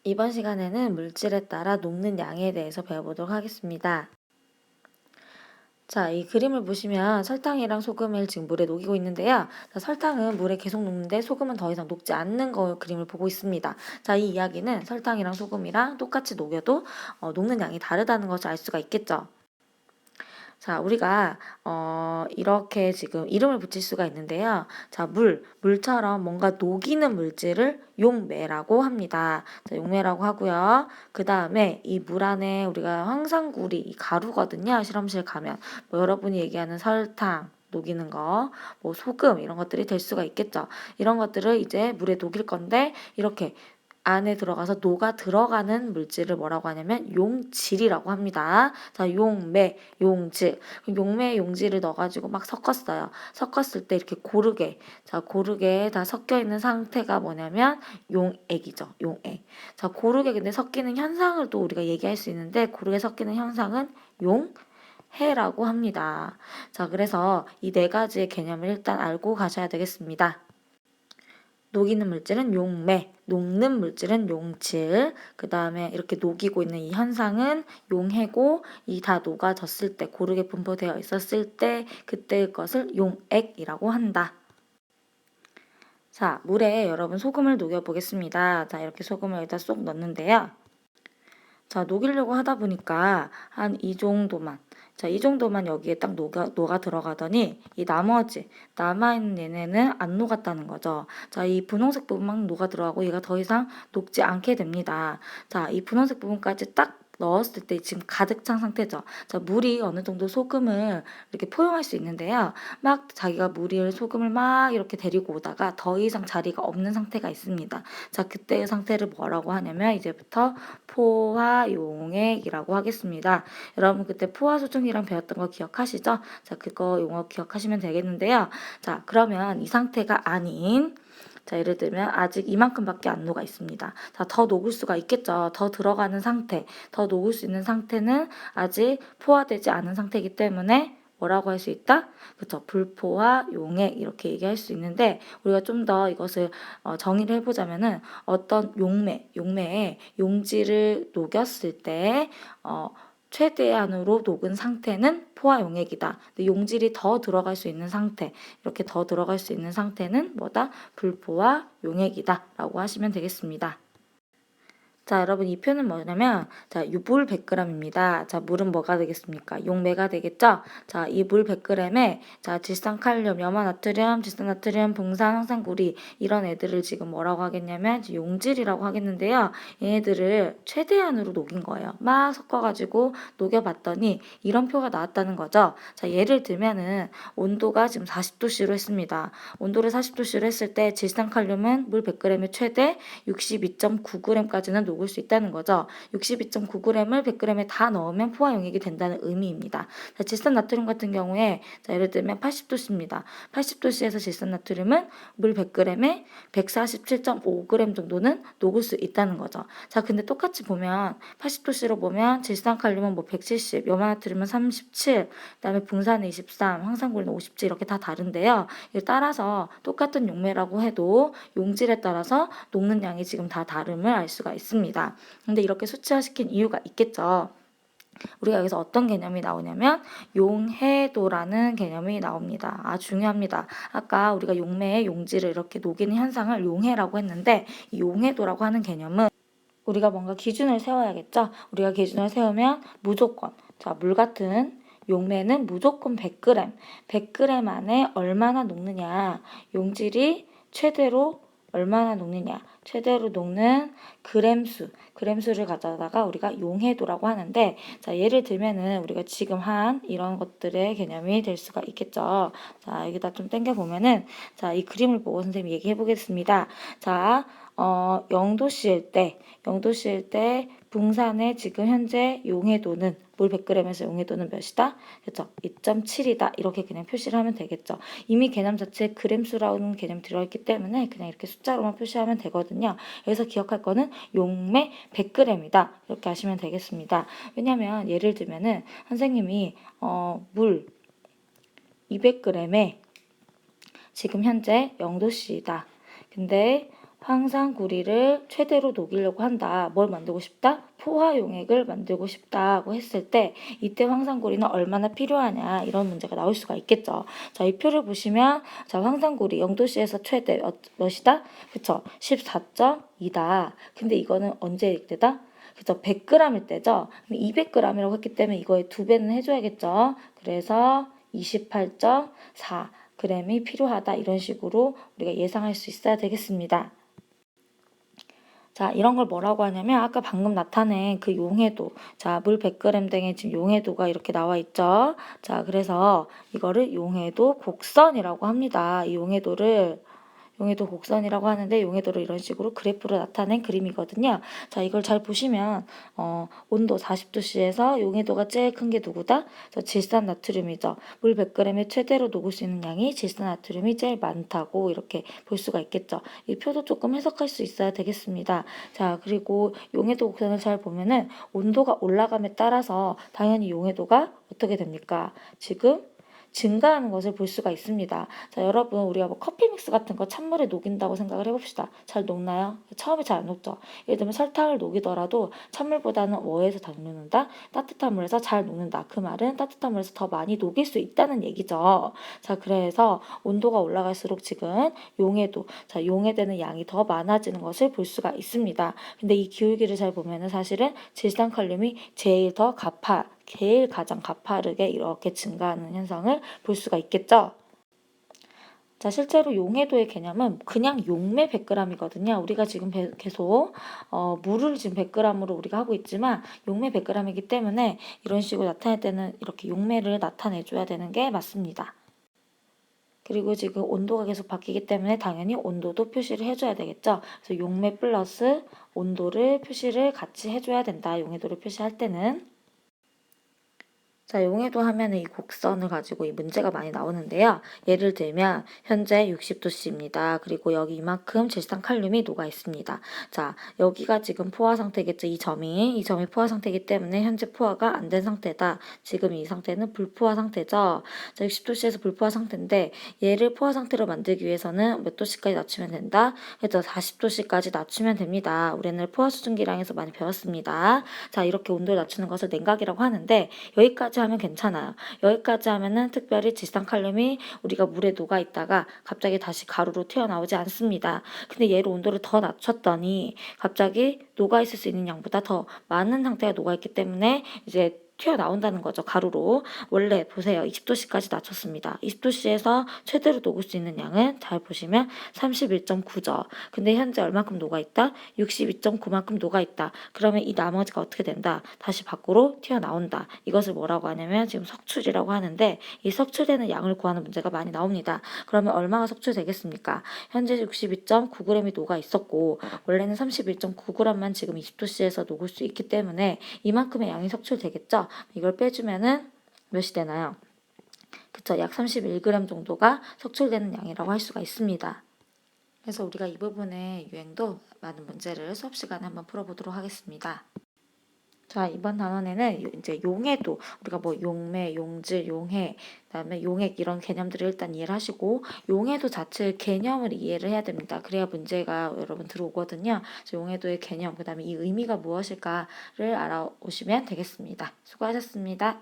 이번 시간에는 물질에 따라 녹는 양에 대해서 배워보도록 하겠습니다. 자, 이 그림을 보시면 설탕이랑 소금을 지금 물에 녹이고 있는데요. 자, 설탕은 물에 계속 녹는데 소금은 더 이상 녹지 않는 거 그림을 보고 있습니다. 자, 이 이야기는 설탕이랑 소금이랑 똑같이 녹여도 녹는 양이 다르다는 것을 알 수가 있겠죠. 자, 우리가 이렇게 지금 이름을 붙일 수가 있는데요. 자, 물처럼 뭔가 녹이는 물질을 용매라고 합니다. 자, 용매라고 하고요. 그 다음에 이 물 안에 우리가 황산구리, 이 가루거든요. 실험실 가면 뭐 여러분이 얘기하는 설탕, 녹이는 거, 뭐 소금 이런 것들이 될 수가 있겠죠. 이런 것들을 이제 물에 녹일 건데 이렇게 안에 들어가서 녹아 들어가는 물질을 뭐라고 하냐면 용질이라고 합니다. 자, 용매, 용질. 용매, 용질을 넣어가지고 막 섞었어요. 섞었을 때 이렇게 고르게, 자, 고르게 다 섞여 있는 상태가 뭐냐면 용액이죠. 용액. 자, 고르게 근데 섞이는 현상을 또 우리가 얘기할 수 있는데 고르게 섞이는 현상은 용해라고 합니다. 자, 그래서 이 네 가지의 개념을 일단 알고 가셔야 되겠습니다. 녹이는 물질은 용매, 녹는 물질은 용질, 그 다음에 이렇게 녹이고 있는 이 현상은 용해고 이 다 녹아졌을 때, 고르게 분포되어 있었을 때 그때의 것을 용액이라고 한다. 자, 물에 여러분 소금을 녹여보겠습니다. 자, 이렇게 소금을 여기다 쏙 넣는데요. 자, 녹이려고 하다 보니까 한 이 정도만, 자, 이 정도만 여기에 딱 녹아 들어가더니 이 나머지 남아있는 얘네는 안 녹았다는 거죠. 자, 이 분홍색 부분만 녹아 들어가고 얘가 더 이상 녹지 않게 됩니다. 자, 이 분홍색 부분까지 딱 넣었을 때 지금 가득 찬 상태죠. 자, 물이 어느 정도 소금을 이렇게 포용할 수 있는데요. 막 자기가 물을 소금을 막 이렇게 데리고 오다가 더 이상 자리가 없는 상태가 있습니다. 자, 그때의 상태를 뭐라고 하냐면 이제부터 포화용액이라고 하겠습니다. 여러분 그때 포화소중이랑 배웠던 거 기억하시죠? 자, 그거 용어 기억하시면 되겠는데요. 자, 그러면 이 상태가 아닌, 자, 예를 들면 아직 이만큼밖에 안 녹아 있습니다. 자, 더 녹을 수가 있겠죠. 더 들어가는 상태, 더 녹을 수 있는 상태는 아직 포화되지 않은 상태이기 때문에 뭐라고 할 수 있다? 그쵸. 불포화 용액 이렇게 얘기할 수 있는데 우리가 좀 더 이것을 정의를 해보자면은 어떤 용매에 용질을 녹였을 때 최대한으로 녹은 상태는 포화용액이다. 근데 용질이 더 들어갈 수 있는 상태, 이렇게 더 들어갈 수 있는 상태는 뭐다? 불포화용액이다. 라고 하시면 되겠습니다. 자, 여러분 이 표는 뭐냐면 자, 물 100g입니다. 자, 물은 뭐가 되겠습니까? 용매가 되겠죠? 자, 이 물 100g에 자, 질산칼륨, 염화나트륨, 질산나트륨, 붕산, 황산구리 이런 애들을 지금 뭐라고 하겠냐면 용질이라고 하겠는데요. 얘네들을 최대한으로 녹인 거예요. 막 섞어가지고 녹여봤더니 이런 표가 나왔다는 거죠. 자, 예를 들면은 온도가 지금 40도씨로 했습니다. 온도를 40도씨로 했을 때 질산칼륨은 물 100g에 최대 62.9g까지는 녹을 수 있다는 거죠. 62.9g을 100g에 다 넣으면 포화용액이 된다는 의미입니다. 자, 질산나트륨 같은 경우에 자, 예를 들면 80도씨입니다. 80도씨에서 질산나트륨은 물 100g에 147.5g 정도는 녹을 수 있다는 거죠. 자, 근데 똑같이 보면 80도씨로 보면 질산칼륨은 뭐 170, 염화나트륨은 37, 그다음에 붕산은 23, 황산구리는 57 이렇게 다 다른데요. 이에 따라서 똑같은 용매라고 해도 용질에 따라서 녹는 양이 지금 다 다름을 알 수가 있습니다. 근데 이렇게 수치화시킨 이유가 있겠죠. 우리가 여기서 어떤 개념이 나오냐면 용해도라는 개념이 나옵니다. 아, 중요합니다. 아까 우리가 용매의 용질을 이렇게 녹이는 현상을 용해라고 했는데 이 용해도라고 하는 개념은 우리가 뭔가 기준을 세워야겠죠. 우리가 기준을 세우면 무조건 자, 물 같은 용매는 무조건 100g, 100g 안에 얼마나 녹느냐, 용질이 최대로 얼마나 녹느냐, 최대로 녹는 그램수를 가져다가 우리가 용해도라고 하는데, 자, 예를 들면은 우리가 지금 한 이런 것들의 개념이 될 수가 있겠죠. 자, 여기다 좀 당겨보면은, 자, 이 그림을 보고 선생님이 얘기해 보겠습니다. 자, 0도씨일 때 붕산의 지금 현재 용해도는 물 100g에서 용해도는 몇이다? 그렇죠? 2.7이다. 이렇게 그냥 표시를 하면 되겠죠. 이미 개념 자체에 그램수라는 개념이 들어있기 때문에 그냥 이렇게 숫자로만 표시하면 되거든요. 여기서 기억할 거는 용매 100g이다. 이렇게 하시면 되겠습니다. 왜냐면 예를 들면은 선생님이 물 200g에 지금 현재 0도씨이다. 근데 황산구리를 최대로 녹이려고 한다. 뭘 만들고 싶다? 포화용액을 만들고 싶다고 했을 때 이때 황산구리는 얼마나 필요하냐 이런 문제가 나올 수가 있겠죠. 자, 이 표를 보시면 자, 황산구리 0도씨에서 최대 몇이다? 그쵸? 14.2다. 근데 이거는 언제 때다? 그쵸? 100g일 때죠. 200g이라고 했기 때문에 이거의 2배는 해줘야겠죠. 그래서 28.4g이 필요하다. 이런 식으로 우리가 예상할 수 있어야 되겠습니다. 자, 이런 걸 뭐라고 하냐면 아까 방금 나타낸 그 용해도, 자, 물 100g 등의 지금 용해도가 이렇게 나와 있죠. 자, 그래서 이거를 용해도 곡선이라고 합니다. 이 용해도 곡선이라고 하는데 용해도를 이런 식으로 그래프로 나타낸 그림이거든요. 자, 이걸 잘 보시면 온도 40도씨에서 용해도가 제일 큰 게 누구다? 질산나트륨이죠. 물 100g에 최대로 녹을 수 있는 양이 질산나트륨이 제일 많다고 이렇게 볼 수가 있겠죠. 이 표도 조금 해석할 수 있어야 되겠습니다. 자, 그리고 용해도 곡선을 잘 보면은 온도가 올라감에 따라서 당연히 용해도가 어떻게 됩니까? 지금 증가하는 것을 볼 수가 있습니다. 자, 여러분 우리가 뭐 커피 믹스 같은 거 찬물에 녹인다고 생각을 해봅시다. 잘 녹나요? 처음에 잘 안 녹죠. 예를 들면 설탕을 녹이더라도 찬물보다는 뭐에서 더 녹는다? 따뜻한 물에서 잘 녹는다. 그 말은 따뜻한 물에서 더 많이 녹일 수 있다는 얘기죠. 자, 그래서 온도가 올라갈수록 지금 용해되는 양이 더 많아지는 것을 볼 수가 있습니다. 근데 이 기울기를 잘 보면은 사실은 질산칼륨이 제일 가장 가파르게 이렇게 증가하는 현상을 볼 수가 있겠죠. 자, 실제로 용해도의 개념은 그냥 용매 100g이거든요. 우리가 지금 계속 물을 지금 100g으로 우리가 하고 있지만 용매 100g이기 때문에 이런 식으로 나타낼 때는 이렇게 용매를 나타내줘야 되는 게 맞습니다. 그리고 지금 온도가 계속 바뀌기 때문에 당연히 온도도 표시를 해줘야 되겠죠. 그래서 용매 플러스 온도를 표시를 같이 해줘야 된다. 용해도를 표시할 때는. 자, 용해도 하면 이 곡선을 가지고 이 문제가 많이 나오는데요. 예를 들면 현재 60도씨입니다. 그리고 여기 이만큼 질산칼륨이 녹아 있습니다. 자, 여기가 지금 포화 상태겠죠. 이 점이 포화 상태이기 때문에 현재 포화가 안 된 상태다. 지금 이 상태는 불포화 상태죠. 자, 60도씨에서 불포화 상태인데 얘를 포화 상태로 만들기 위해서는 몇 도씨까지 낮추면 된다? 그래서 40도씨까지 낮추면 됩니다. 우리는 포화 수증기량에서 많이 배웠습니다. 자, 이렇게 온도를 낮추는 것을 냉각이라고 하는데 여기까지 하면 괜찮아요. 여기까지 하면은 특별히 질산칼륨이 우리가 물에 녹아 있다가 갑자기 다시 가루로 튀어나오지 않습니다. 근데 얘를 온도를 더 낮췄더니 갑자기 녹아 있을 수 있는 양보다 더 많은 상태가 녹아 있기 때문에 이제 튀어나온다는 거죠. 가루로. 원래 보세요. 20도씨까지 낮췄습니다. 20도씨에서 최대로 녹을 수 있는 양은 잘 보시면 31.9죠. 근데 현재 얼만큼 녹아있다? 62.9만큼 녹아있다. 그러면 이 나머지가 어떻게 된다? 다시 밖으로 튀어나온다. 이것을 뭐라고 하냐면 지금 석출이라고 하는데 이 석출되는 양을 구하는 문제가 많이 나옵니다. 그러면 얼마가 석출되겠습니까? 현재 62.9g이 녹아있었고 원래는 31.9g만 지금 20도씨에서 녹을 수 있기 때문에 이만큼의 양이 석출되겠죠? 이걸 빼주면은 몇이 되나요? 그쵸, 약 31g 정도가 석출되는 양이라고 할 수가 있습니다. 그래서 우리가 이 부분의 유행도 많은 문제를 수업 시간에 한번 풀어보도록 하겠습니다. 자, 이번 단원에는 이제 용해도 우리가 뭐 용매, 용질, 용해, 그다음에 용액 이런 개념들을 일단 이해를 하시고 용해도 자체의 개념을 이해를 해야 됩니다. 그래야 문제가 여러분 들어오거든요. 그래서 용해도의 개념, 그다음에 이 의미가 무엇일까를 알아오시면 되겠습니다. 수고하셨습니다.